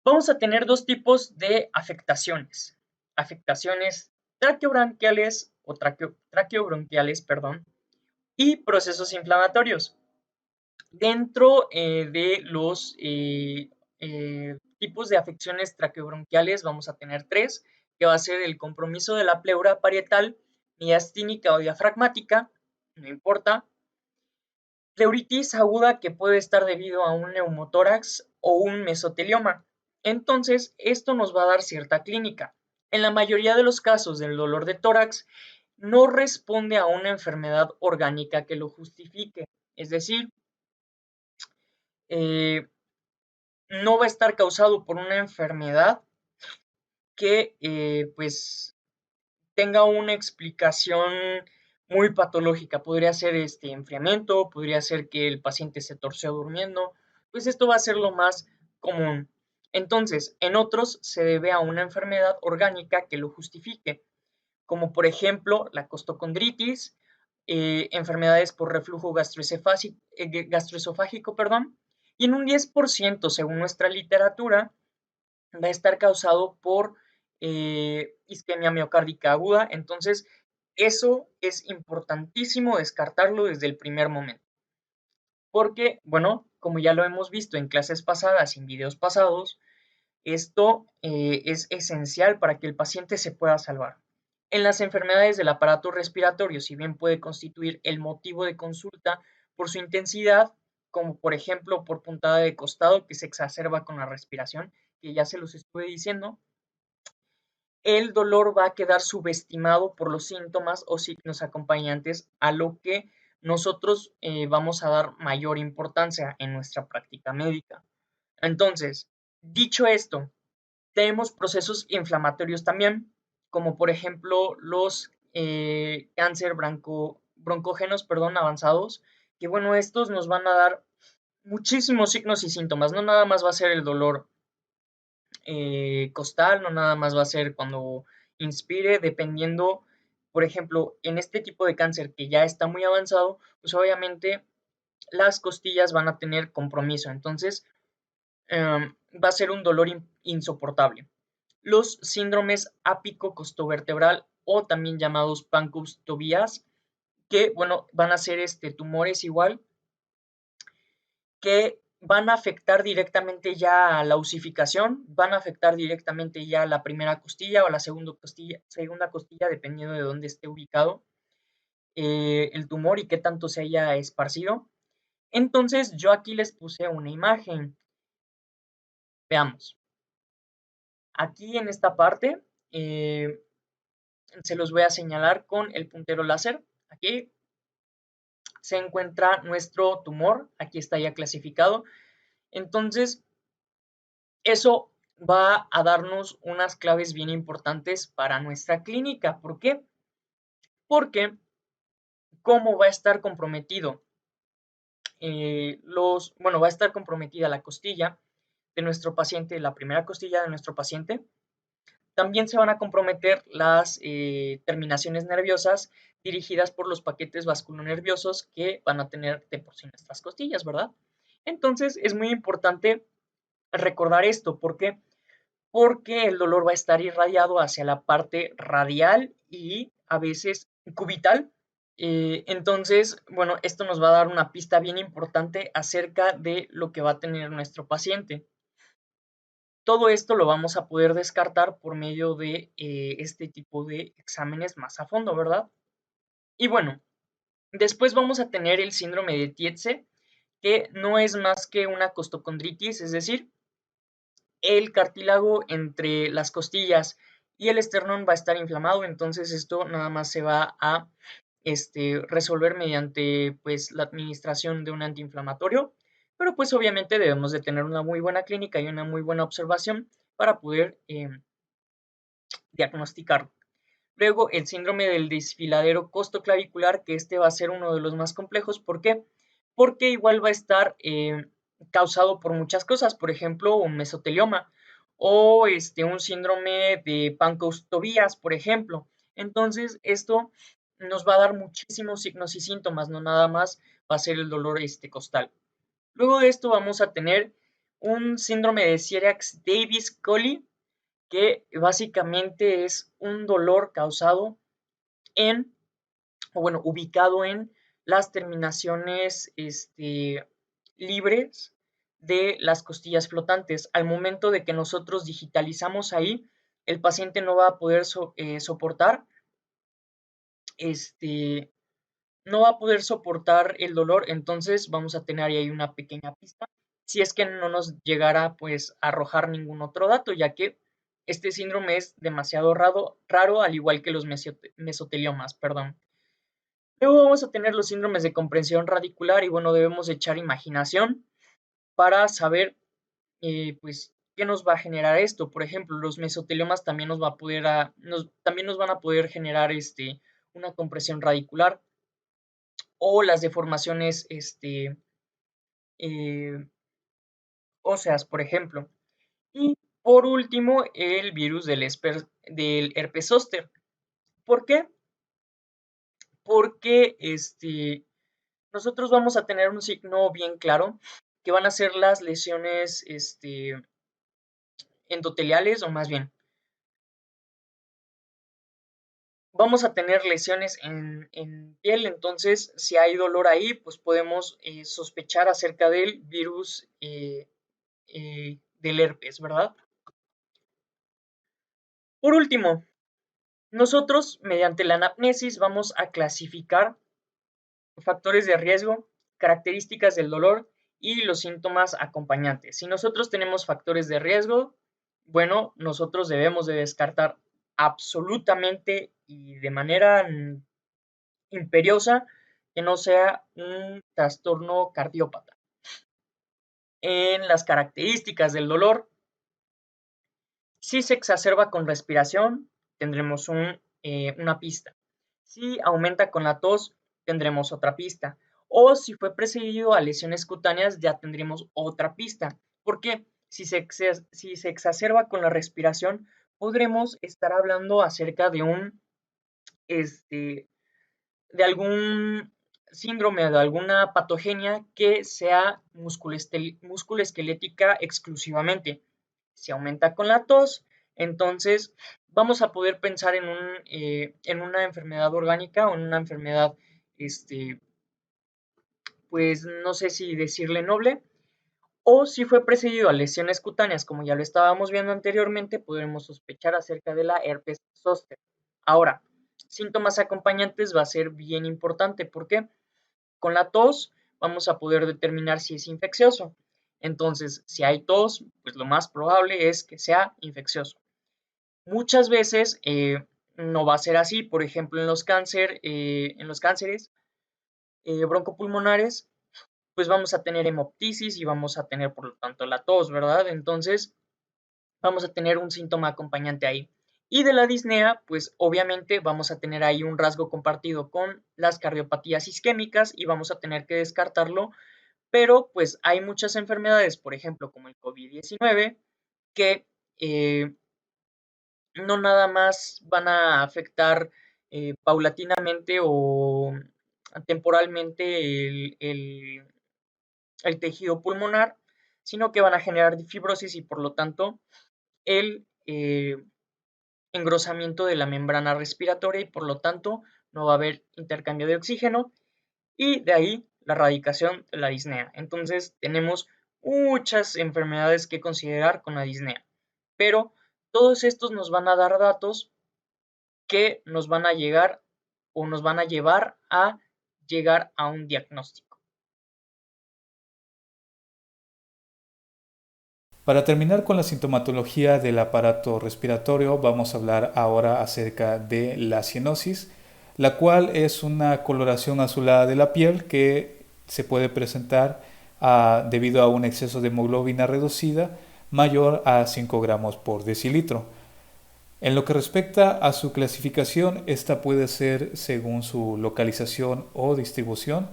Vamos a tener dos tipos de afectaciones. Afectaciones traqueobronquiales o traqueobronquiales, perdón, y procesos inflamatorios. Dentro de los tipos de afecciones traqueobronquiales vamos a tener tres, que va a ser el compromiso de la pleura parietal, miastínica o diafragmática, no importa, pleuritis aguda que puede estar debido a un neumotórax o un mesotelioma. Entonces, esto nos va a dar cierta clínica. En la mayoría de los casos del dolor de tórax, no responde a una enfermedad orgánica que lo justifique. Es decir, no va a estar causado por una enfermedad que pues tenga una explicación muy patológica. Podría ser enfriamiento, podría ser que el paciente se torció durmiendo, pues esto va a ser lo más común. Entonces, en otros se debe a una enfermedad orgánica que lo justifique, como por ejemplo la costocondritis, enfermedades por reflujo gastroesofágico, perdón, y en un 10%, según nuestra literatura, va a estar causado por isquemia miocárdica aguda. Entonces, eso es importantísimo descartarlo desde el primer momento. Porque, bueno, como ya lo hemos visto en clases pasadas y en videos pasados, esto es esencial para que el paciente se pueda salvar. En las enfermedades del aparato respiratorio, si bien puede constituir el motivo de consulta por su intensidad, como por ejemplo por puntada de costado que se exacerba con la respiración, que ya se los estuve diciendo, el dolor va a quedar subestimado por los síntomas o signos acompañantes a lo que nosotros vamos a dar mayor importancia en nuestra práctica médica. Entonces, dicho esto, tenemos procesos inflamatorios también, como por ejemplo los cáncer broncógenos, avanzados, que bueno, estos nos van a dar muchísimos signos y síntomas, no nada más va a ser el dolor costal, no nada más va a ser cuando inspire, dependiendo, por ejemplo, en este tipo de cáncer que ya está muy avanzado, pues obviamente las costillas van a tener compromiso, entonces va a ser un dolor insoportable. Los síndromes ápico-costovertebral o también llamados Pancus-Tobías, que bueno, van a ser tumores igual, que van a afectar directamente ya a la osificación, van a afectar directamente ya a la primera costilla o a la segunda costilla, dependiendo de dónde esté ubicado el tumor y qué tanto se haya esparcido. Entonces, yo aquí les puse una imagen. Veamos. Aquí en esta parte se los voy a señalar con el puntero láser. Aquí se encuentra nuestro tumor, aquí está ya clasificado. Entonces, eso va a darnos unas claves bien importantes para nuestra clínica. ¿Por qué? Porque cómo va a estar comprometido va a estar comprometida la costilla de nuestro paciente, la primera costilla de nuestro paciente. También se van a comprometer las terminaciones nerviosas dirigidas por los paquetes vasculonerviosos que van a tener de por sí nuestras costillas, ¿verdad? Entonces es muy importante recordar esto. ¿Por qué? Porque el dolor va a estar irradiado hacia la parte radial y a veces cubital. Entonces, bueno, esto nos va a dar una pista bien importante acerca de lo que va a tener nuestro paciente. Todo esto lo vamos a poder descartar por medio de este tipo de exámenes más a fondo, ¿verdad? Y bueno, después vamos a tener el síndrome de Tietze, que no es más que una costocondritis, es decir, el cartílago entre las costillas y el esternón va a estar inflamado, entonces esto nada más se va a resolver mediante pues la administración de un antiinflamatorio, pero pues obviamente debemos de tener una muy buena clínica y una muy buena observación para poder diagnosticarlo. Luego el síndrome del desfiladero costoclavicular, que va a ser uno de los más complejos. ¿Por qué? Porque igual va a estar causado por muchas cosas, por ejemplo, un mesotelioma o un síndrome de Pancus-Tobías, por ejemplo. Entonces, esto nos va a dar muchísimos signos y síntomas, no nada más va a ser el dolor costal. Luego de esto vamos a tener un síndrome de Cyriax-Davis-Colli, que básicamente es un dolor causado ubicado en las terminaciones libres de las costillas flotantes. Al momento de que nosotros digitalizamos ahí, el paciente no va a poder soportar no va a poder soportar el dolor, entonces vamos a tener ahí una pequeña pista, si es que no nos llegara pues a arrojar ningún otro dato, ya que este síndrome es demasiado raro al igual que los mesoteliomas, perdón. Luego vamos a tener los síndromes de comprensión radicular y bueno, debemos echar imaginación para saber pues qué nos va a generar esto. Por ejemplo, los mesoteliomas también nos van a poder generar una compresión radicular, o las deformaciones óseas, por ejemplo. Y por último, el virus del herpes zóster. ¿Por qué? Porque nosotros vamos a tener un signo bien claro, que van a ser las lesiones endoteliales, o más bien, vamos a tener lesiones en piel, entonces si hay dolor ahí, pues podemos sospechar acerca del virus del herpes, ¿verdad? Por último, nosotros mediante la anamnesis vamos a clasificar factores de riesgo, características del dolor y los síntomas acompañantes. Si nosotros tenemos factores de riesgo, bueno, nosotros debemos de descartar absolutamente y de manera imperiosa que no sea un trastorno cardiópata. En las características del dolor, si se exacerba con respiración, tendremos una pista. Si aumenta con la tos, tendremos otra pista. O si fue precedido a lesiones cutáneas, ya tendremos otra pista. ¿Por qué? Si se exacerba con la respiración, podremos estar hablando acerca de de algún síndrome, de alguna patogenia que sea musculoesquelética exclusivamente. Si aumenta con la tos, entonces vamos a poder pensar en una enfermedad orgánica o en una enfermedad, pues no sé si decirle noble, o si fue precedido a lesiones cutáneas, como ya lo estábamos viendo anteriormente, podremos sospechar acerca de la herpes zóster. Ahora, síntomas acompañantes va a ser bien importante, porque con la tos vamos a poder determinar si es infeccioso. Entonces, si hay tos, pues lo más probable es que sea infeccioso. Muchas veces no va a ser así. Por ejemplo, en los cánceres broncopulmonares, pues vamos a tener hemoptisis y vamos a tener, por lo tanto, la tos, ¿verdad? Entonces, vamos a tener un síntoma acompañante ahí. Y de la disnea, pues obviamente vamos a tener ahí un rasgo compartido con las cardiopatías isquémicas y vamos a tener que descartarlo, pero pues hay muchas enfermedades, por ejemplo, como el COVID-19, que no nada más van a afectar paulatinamente o temporalmente el tejido pulmonar, sino que van a generar fibrosis y por lo tanto el engrosamiento de la membrana respiratoria y por lo tanto no va a haber intercambio de oxígeno y de ahí la radicación de la disnea. Entonces tenemos muchas enfermedades que considerar con la disnea, pero todos estos nos van a dar datos que nos van a llegar o nos van a llevar a llegar a un diagnóstico. Para terminar con la sintomatología del aparato respiratorio, vamos a hablar ahora acerca de la cianosis, la cual es una coloración azulada de la piel que se puede presentar debido a un exceso de hemoglobina reducida mayor a 5 gramos por decilitro. En lo que respecta a su clasificación, esta puede ser según su localización o distribución.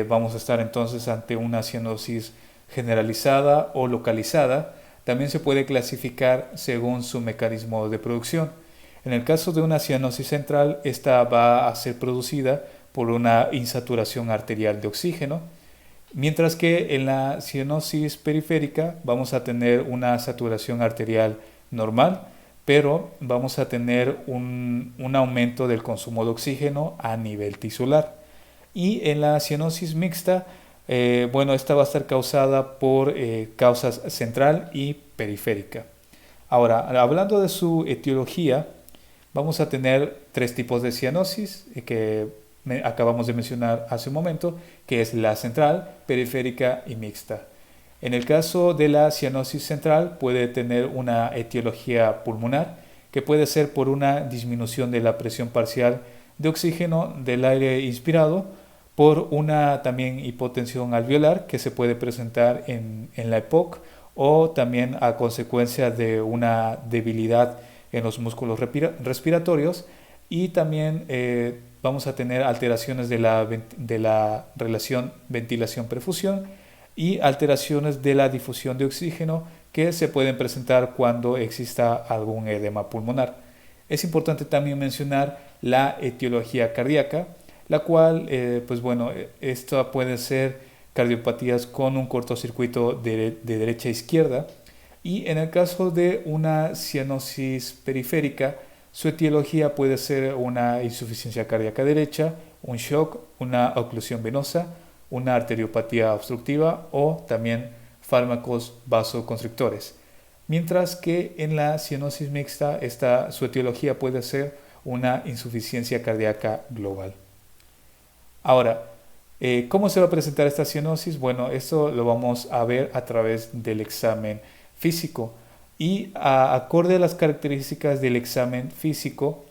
Vamos a estar entonces ante una cianosis generalizada o localizada. También se puede clasificar según su mecanismo de producción. En el caso de una cianosis central, esta va a ser producida por una insaturación arterial de oxígeno, mientras que en la cianosis periférica vamos a tener una saturación arterial normal, pero vamos a tener un aumento del consumo de oxígeno a nivel tisular. Y en la cianosis mixta, esta va a estar causada por causas central y periférica. Ahora, hablando de su etiología, vamos a tener tres tipos de cianosis que acabamos de mencionar hace un momento, que es la central, periférica y mixta. En el caso de la cianosis central puede tener una etiología pulmonar, que puede ser por una disminución de la presión parcial de oxígeno del aire inspirado, por una también hipotensión alveolar que se puede presentar en la EPOC, o también a consecuencia de una debilidad en los músculos respiratorios, y también vamos a tener alteraciones de la relación ventilación-perfusión y alteraciones de la difusión de oxígeno que se pueden presentar cuando exista algún edema pulmonar. Es importante también mencionar la etiología cardíaca, la cual, esta puede ser cardiopatías con un cortocircuito de derecha a izquierda, y en el caso de una cianosis periférica, su etiología puede ser una insuficiencia cardíaca derecha, un shock, una oclusión venosa, una arteriopatía obstructiva o también fármacos vasoconstrictores. Mientras que en la cianosis mixta, su etiología puede ser una insuficiencia cardíaca global. Ahora, ¿cómo se va a presentar esta cianosis? Bueno, esto lo vamos a ver a través del examen físico, y acorde a las características del examen físico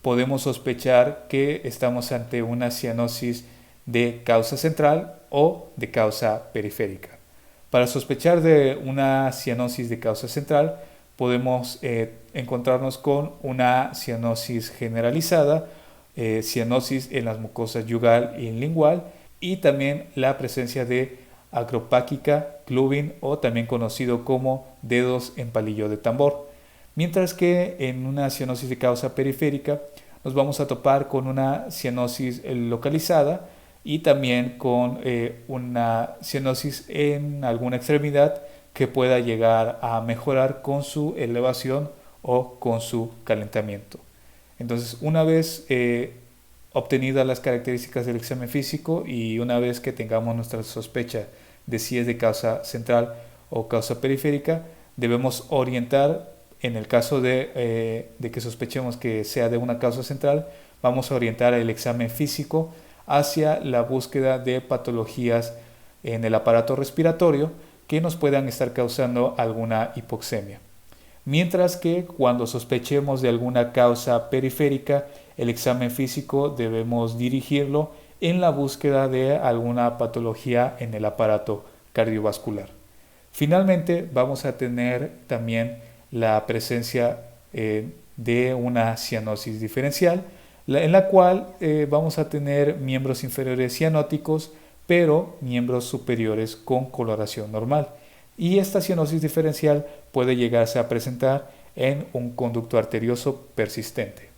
podemos sospechar que estamos ante una cianosis de causa central o de causa periférica. Para sospechar de una cianosis de causa central podemos encontrarnos con una cianosis generalizada, cianosis en las mucosas yugal y lingual, y también la presencia de agropáquica, clubin, o también conocido como dedos en palillo de tambor. Mientras que en una cianosis de causa periférica nos vamos a topar con una cianosis localizada y también con una cianosis en alguna extremidad que pueda llegar a mejorar con su elevación o con su calentamiento. Entonces, una vez obtenidas las características del examen físico y una vez que tengamos nuestra sospecha de si es de causa central o causa periférica, debemos orientar, en el caso de que sospechemos que sea de una causa central, vamos a orientar el examen físico hacia la búsqueda de patologías en el aparato respiratorio que nos puedan estar causando alguna hipoxemia. Mientras que cuando sospechemos de alguna causa periférica, el examen físico debemos dirigirlo en la búsqueda de alguna patología en el aparato cardiovascular. Finalmente, vamos a tener también la presencia de una cianosis diferencial, en la cual vamos a tener miembros inferiores cianóticos, pero miembros superiores con coloración normal. Y esta cianosis diferencial puede llegarse a presentar en un conducto arterioso persistente.